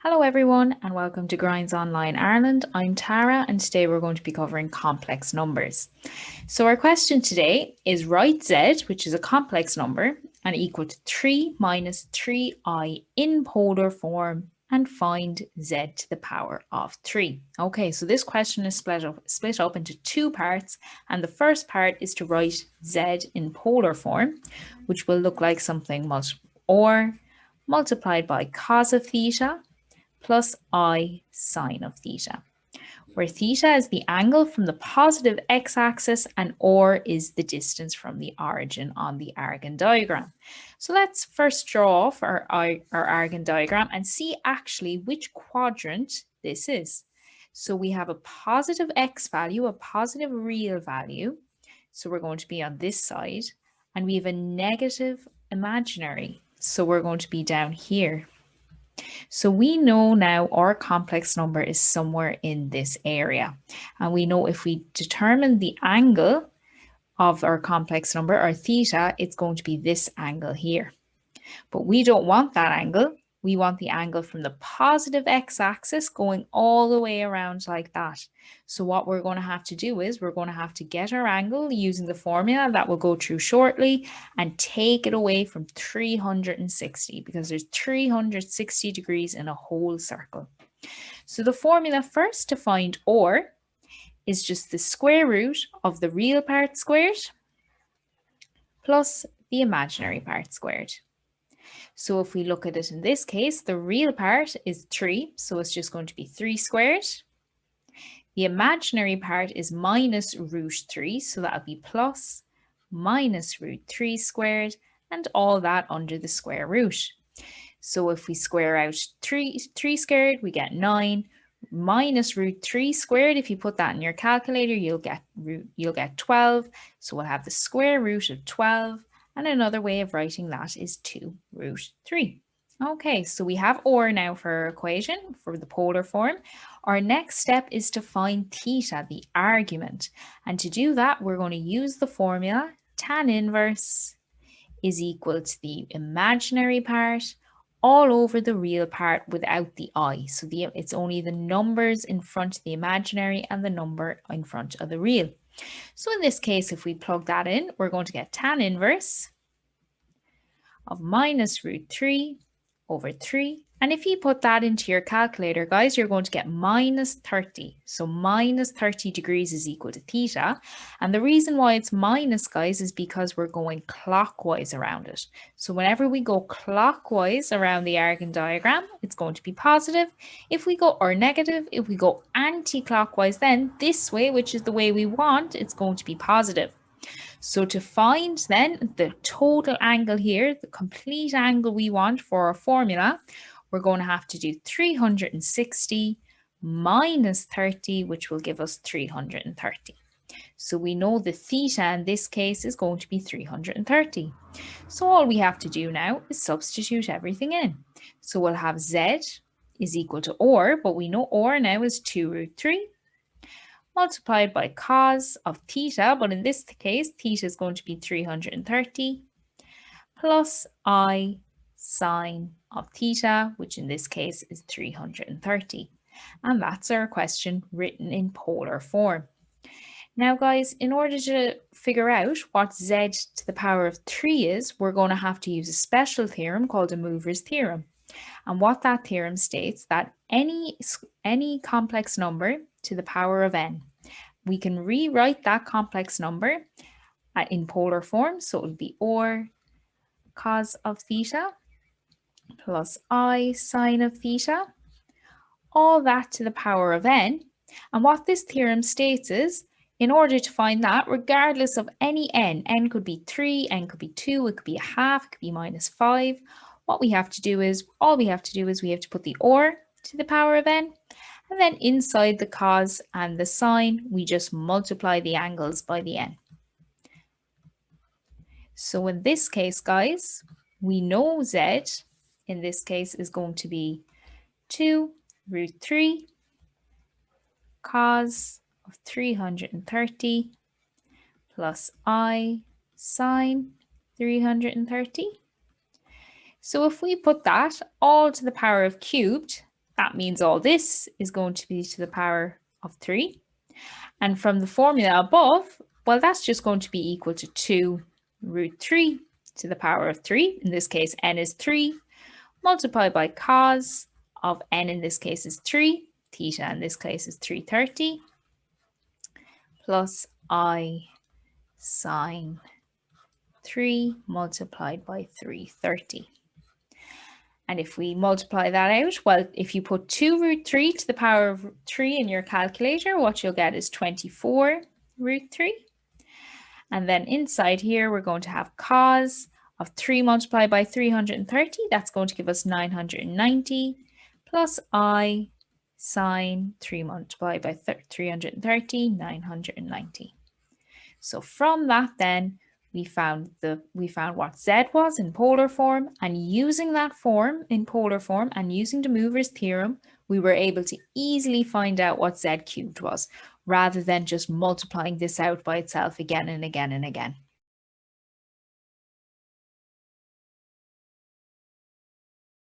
Hello everyone and welcome to Grinds Online Ireland. I'm Tara and today we're going to be covering complex numbers. So our question today is write z, which is a complex number, and equal to 3 minus 3i in polar form and find z to the power of 3. Okay, so this question is split up into two parts, and the first part is to write z in polar form, which will look like something or multiplied by cos of theta plus I sine of theta, where theta is the angle from the positive x-axis and or is the distance from the origin on the Argand diagram. So let's first draw off our Argand diagram and see actually which quadrant this is. So we have a positive x value, a positive real value. So we're going to be on this side, and we have a negative imaginary. So we're going to be down here. So we know now our complex number is somewhere in this area. And we know if we determine the angle of our complex number, our theta, it's going to be this angle here. But we don't want that angle. We want the angle from the positive x-axis going all the way around like that. So what we're going to have to do is we're going to have to get our angle using the formula that we'll go through shortly and take it away from 360 because there's 360 degrees in a whole circle. So the formula first to find or is just the square root of the real part squared plus the imaginary part squared. So if we look at it in this case, the real part is 3, so it's just going to be 3 squared. The imaginary part is minus root 3, so that'll be plus minus root 3 squared, and all that under the square root. So if we square out 3 squared, we get 9. Minus root 3 squared, if you put that in your calculator, you'll get 12. So we'll have the square root of 12. And another way of writing that is 2 root 3. Okay, so we have or now for our equation for the polar form. Our next step is to find theta, the argument. And to do that, we're going to use the formula tan inverse is equal to the imaginary part all over the real part without the I. So it's only the numbers in front of the imaginary and the number in front of the real. So in this case, if we plug that in, we're going to get tan inverse of minus root 3 over 3. And if you put that into your calculator, guys, you're going to get minus 30. So minus 30 degrees is equal to theta. And the reason why it's minus, guys, is because we're going clockwise around it. So whenever we go clockwise around the Argand diagram, it's going to be positive. If we go, or negative, if we go anti-clockwise, then this way, which is the way we want, it's going to be positive. So to find then the total angle here, the complete angle we want for our formula, we're going to have to do 360 minus 30, which will give us 330. So we know the theta in this case is going to be 330. So all we have to do now is substitute everything in. So we'll have z is equal to or, but we know or now is 2 root 3 multiplied by cos of theta, but in this case, theta is going to be 330 plus I sine of theta, which in this case is 330. And that's our question written in polar form. Now, guys, in order to figure out what z to the power of 3 is, we're going to have to use a special theorem called a Moivre's theorem. And what that theorem states that any complex number to the power of n, we can rewrite that complex number in polar form. So it would be or cos of theta plus I sine of theta, all that to the power of n. And what this theorem states is, in order to find that, regardless of any n could be 3, n could be 2, it could be a half, it could be minus 5. All we have to do is we have to put the or to the power of n, and then inside the cos and the sine, we just multiply the angles by the n. So in this case, guys, we know z in this case is going to be 2 root 3 cos of 330 plus I sine 330. So if we put that all to the power of cubed, That means all this is going to be to the power of 3. And from the formula above, well, that's just going to be equal to 2 root 3 to the power of 3. In this case, n is 3, multiplied by cos of n in this case is 3, theta in this case is 330, plus I sine 3 multiplied by 330. And if we multiply that out, well, if you put 2 root 3 to the power of 3 in your calculator, what you'll get is 24 root 3. And then inside here, we're going to have cos of 3 multiplied by 330. That's going to give us 990 plus I sine 3 multiplied by 330, 990. So from that then, we found what Z was in polar form, and using that form in polar form and using de Moivre's theorem, we were able to easily find out what Z cubed was, rather than just multiplying this out by itself again and again and again.